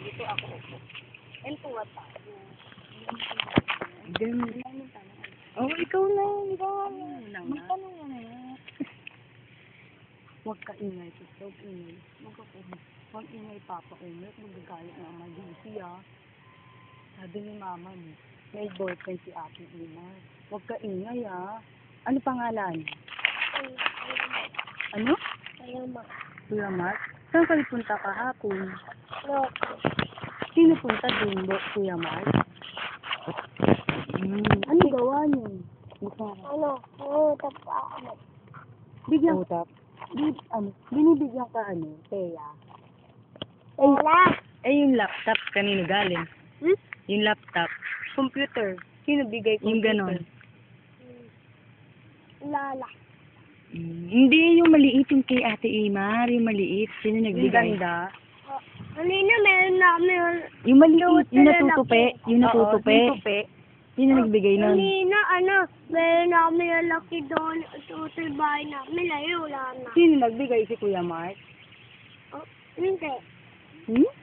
Dito ako upo. And tuwa tayo. Oh, ikaw na. Ikaw na. Magtanong na na. Huwag ka ingay. Huwag ingay. Huwag ingay, Papa Umar. Magagalit na ang mag-isi, ah. Sabi ni Mama mo, may boyfriend si Ate Ina. Huwag ka ingay, ah. Ano pangalan? Ano? Kuya Mark? Saan kayo punta kahapon? Sino punta dun, Kuya Mark? Ano gawa niyo? Bigyan Utap. binibigyan ka Teya? Yung laptop, kanino galing? Yung laptop. Computer. Sino bigay computer? Yung ganon. Lala. Hindi yung maliit yung kay Ate Imar. Yung maliit. Sino Yung nagbigay? ganda. Kanina meron namin Yung maliit. Yung natutupi. Yung natutupi. Yung tupi. Sino nagbigay nun? kanina meron namin yung laki doon sa bahay namin. Layo, wala na. Sino nagbigay si Kuya Mark? Hindi.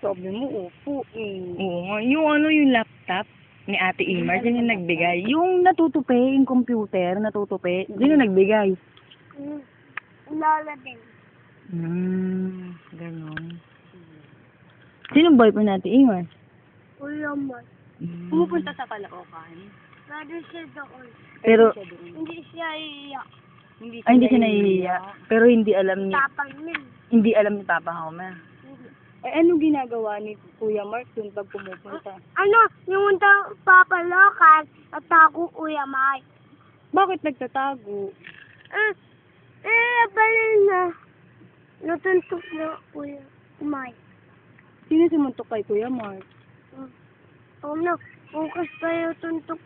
Sabi mo, upo Oo. Yung laptop ni Ate Imar. Sino nagbigay? Yung natutupi. Yung computer. Natutupi. Sino nagbigay? Lala din. Ganon. Sino boyfriend Ate Imar? Kuya Mark. Pumupunta sa Caloocan. Pwede siya doon. Pero, Hindi siya iiyak. hindi siya nahihiya. Pero hindi alam ni Tapang din. hindi alam ni Papa Homer. Anong ginagawa ni Kuya Mark dun pag pumupunta? Yung papalokan at ako Kuya Mark. Bakit nagtatago? Balin na. Natuntok na Kuya Mark. Sino sumuntok kay Kuya Mark? Bukas pa yung tuntok,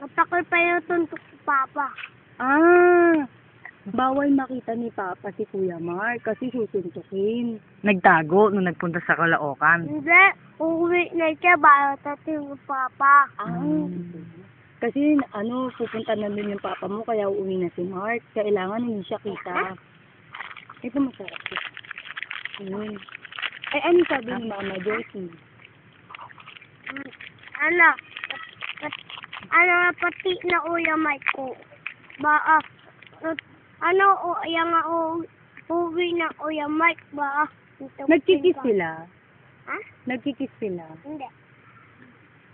natakal pa yung tuntok si Papa. Bawal makita ni Papa si Kuya Mark kasi susuntukin. Nagtago nung nagpunta sa Caloocan. Hindi, uuwi na siya bago tating yung Papa. Kasi pupunta na din yung Papa mo kaya uuwi na si Mark. Kailangan hindi siya kita. Ito masarap. Yun. Ano sabi ni Mama Josie? Pati na Kuya Mike ko. Uwi na Kuya Mike ba? Nagkikis sila? Ha? Nagkikis sila? Hindi.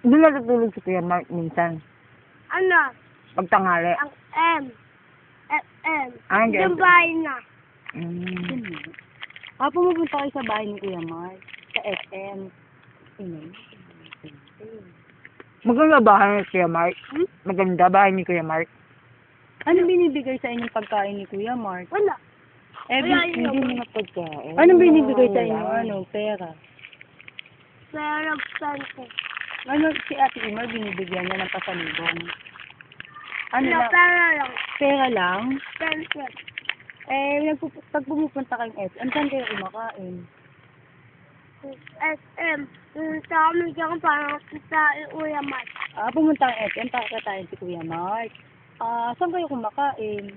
Doon natutulog si Kuya Mark minsan. Pagtanghali. Ang FM. Hanggang. Yung bahay na. Pumupunta kayo sa bahay ni Kuya Mark. Sa SM. Maganda bahay ni Kuya Mark? Maganda bahay ni Kuya Mark? Anong binibigay sa inyong pagkain ni Kuya Mark? Wala. Hindi mo na pagkain. Anong binibigay sa inyo? Pera. Pero sante. Si Ate Imar binibigyan niya ng pasalubong? Pera lang. Pera lang? Sante. Pag pumupunta kayong SM, saan kayo kumakain? SM. Sa amin dyan parang sa Kuya Mark. Pumunta ang SM para katayin si Kuya Mark. Saan kayo kumakain?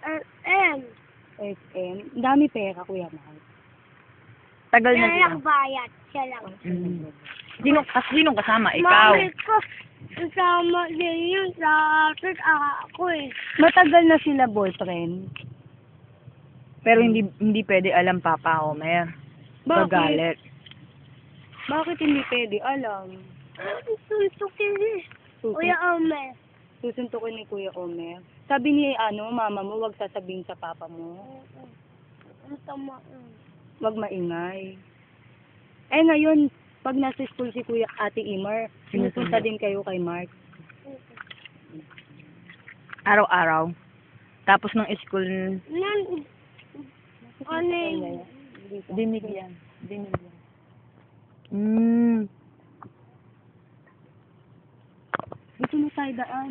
SM. SM. Dami pera, Kuya Mark. Tagal na Siya siya. lang bayad. Siya lang. Sinong kasama? Ikaw? Mami ko, kasama din yun sa akin ako eh. Matagal na sila boyfriend. Pero hindi pwede alam Papa Homer. Magalit. Bakit hindi pwede? Alam. Suntukin eh. Kuya Omer. Susuntukin ni Kuya Omer. Sabi ni mama mo, wag sasabihin sa papa mo. Ang tama. Wag maingay. Ngayon, pag nasa school si Kuya Ate Imar, pinupunta din kayo kay Mark. Araw-araw. Tapos ng school, Binigyan. Dito na tayo daan.